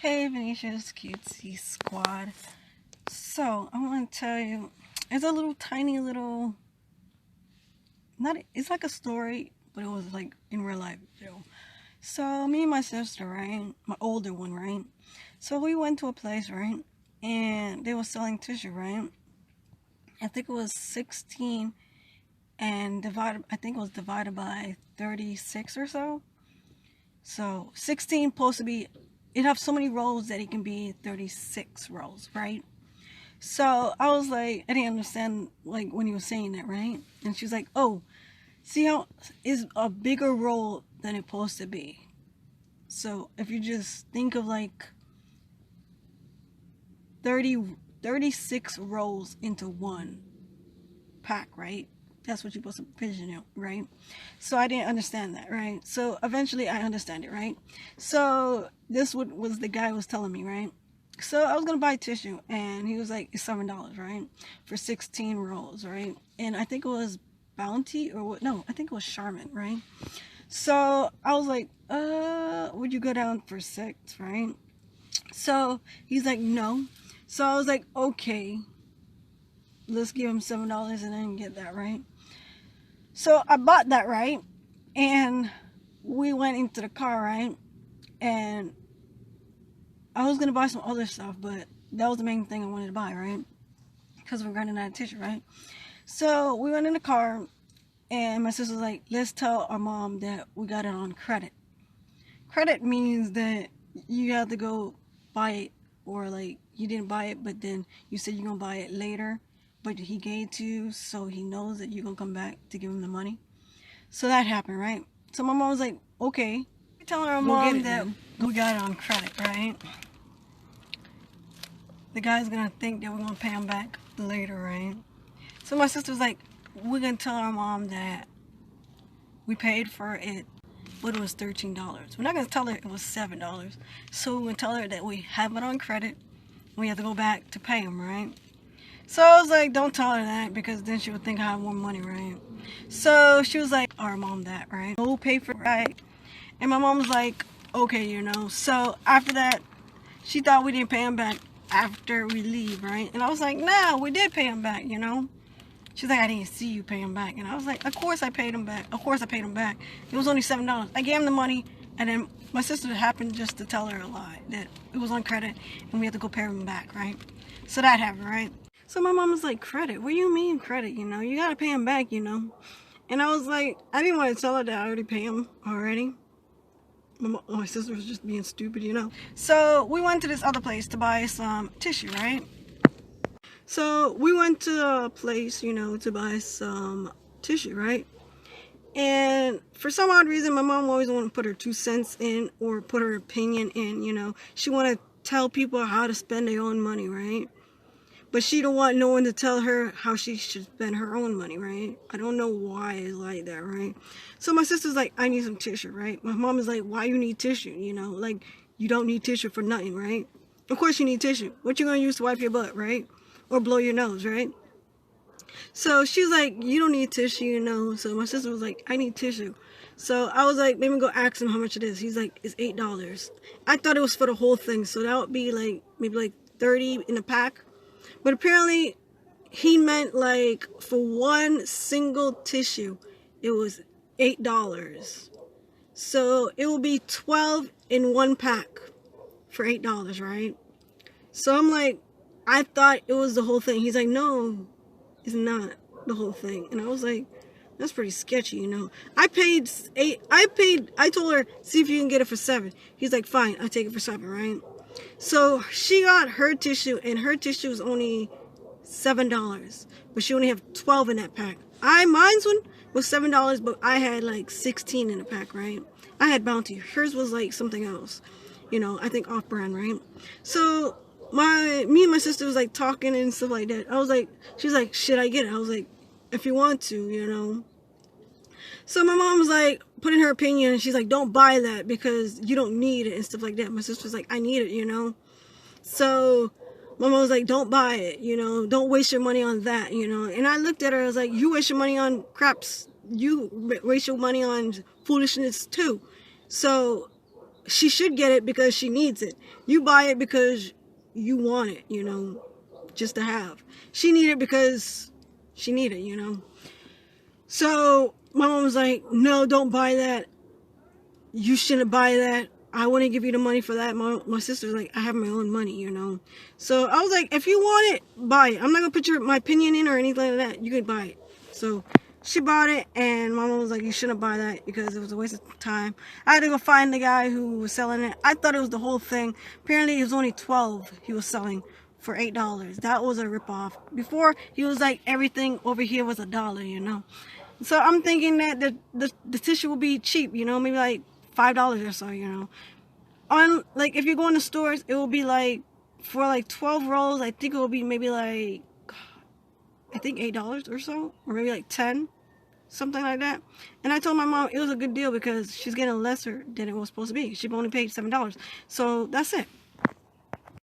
Hey Venetia's Cutesy Squad. So I want to tell you, it's a little tiny little, it's like a story, but it was like in real life. So me and my sister, right, my older one, right. So we went to a place, right, and they were selling tissue, right. I think it was 16 and divided. I think it was divided by 36 or so. So 16 supposed to be. It have so many rolls that it can be 36 rolls, right? So I was like, I didn't understand like when he was saying that, right? And she's like, oh, see how is a bigger roll than it's supposed to be. So if you just think of like 36 rolls into one pack, right? That's what you're supposed to vision it, right? So I didn't understand that, right? So eventually I understand it, right? So this was the guy was telling me, right? So I was gonna buy tissue, and he was like, "It's $7, right, for 16 rolls, right?" And I think it was Bounty or what? No, I think it was Charmin, right? So I was like, would you go down for 6, right?" So he's like, "No." So I was like, "Okay, let's give him $7 and then get that, right?" So I bought that, right? And we went into the car, right? And I was gonna buy some other stuff, but that was the main thing I wanted to buy, right? Because we're running out of tissue, right? So we went in the car, and my sister was like, let's tell our mom that we got it on credit. Credit means that you have to go buy it, or like you didn't buy it, but then you said you're gonna buy it later, but he gave it to you, so he knows that you're gonna come back to give him the money. So that happened, right? So my mom was like, okay. We telling our mom that we got it on credit, right? The guy's gonna think that we're gonna pay him back later, right? So my sister was like, we're gonna tell our mom that we paid for it, but it was $13. We're not gonna tell her it was $7. So we're gonna tell her that we have it on credit. We have to go back to pay him, right? So I was like, don't tell her that, because then she would think I have more money, right? So she was like, our mom that, right? We'll pay for it. And my mom was like, okay, So after that, she thought we didn't pay him back after we leave, right? And I was like, no, we did pay him back, She's like, I didn't see you pay him back. And I was like, of course I paid him back. Of course I paid him back. It was only $7. I gave him the money, and then my sister happened just to tell her a lie, that it was on credit, and we had to go pay him back, right? So that happened, right? So my mom was like, credit? What do you mean credit, You gotta pay him back, And I was like, I didn't want to tell her that I already paid him already. My sister was just being stupid, So we went to this other place to buy some tissue, right? So we went to a place, to buy some tissue, right? And for some odd reason, my mom always wanted to put her 2 cents in, or put her opinion in, She wanted to tell people how to spend their own money, right? But she don't want no one to tell her how she should spend her own money, right? I don't know why it's like that, right? So my sister's like, I need some tissue, right? My mom is like, why you need tissue, Like, you don't need tissue for nothing, right? Of course you need tissue. What you gonna use to wipe your butt, right? Or blow your nose, right? So she's like, you don't need tissue, So my sister was like, I need tissue. So I was like, maybe go ask him how much it is. He's like, it's $8. I thought it was for the whole thing, so that would be like, maybe like 30 in a pack. But apparently, he meant like for one single tissue, it was $8. So it will be 12 in one pack for $8, right? So I'm like, I thought it was the whole thing. He's like, no, it's not the whole thing. And I was like, that's pretty sketchy, I paid $8. I told her, see if you can get it for $7. He's like, fine, I'll take it for $7, right? So she got her tissue, and her tissue was only $7, but she only have 12 in that pack. Mine's one was $7, but I had like 16 in the pack, right? I had Bounty. Hers was like something else, I think off-brand, right? So me and my sister was like talking and stuff like that. I was like, she's like, should I get it? I was like, if you want to, So my mom was like, putting her opinion, and she's like, don't buy that because you don't need it and stuff like that. My sister was like, I need it, So my mom was like, don't buy it, don't waste your money on that, And I looked at her, I was like, you waste your money on craps. You waste your money on foolishness too. So she should get it because she needs it. You buy it because you want it, you know, just to have. She needed it because she needed it, you know. So my mom was like, no, don't buy that. You shouldn't buy that. I wouldn't give you the money for that. My sister's like, I have my own money, you know. So I was like, if you want it, buy it. I'm not going to put my opinion in or anything like that. You could buy it. So she bought it, and my mom was like, you shouldn't buy that because it was a waste of time. I had to go find the guy who was selling it. I thought it was the whole thing. Apparently it was only 12 he was selling for $8. That was a ripoff. Before, he was like, everything over here was $1, you know. So I'm thinking that the tissue will be cheap, you know, maybe like $5 or so, you know. On, like, if you go in the stores, it will be like, for like 12 rolls, I think it will be maybe like, I think $8 or so, or maybe like 10, something like that. And I told my mom it was a good deal because she's getting lesser than it was supposed to be. She only paid $7. So that's it.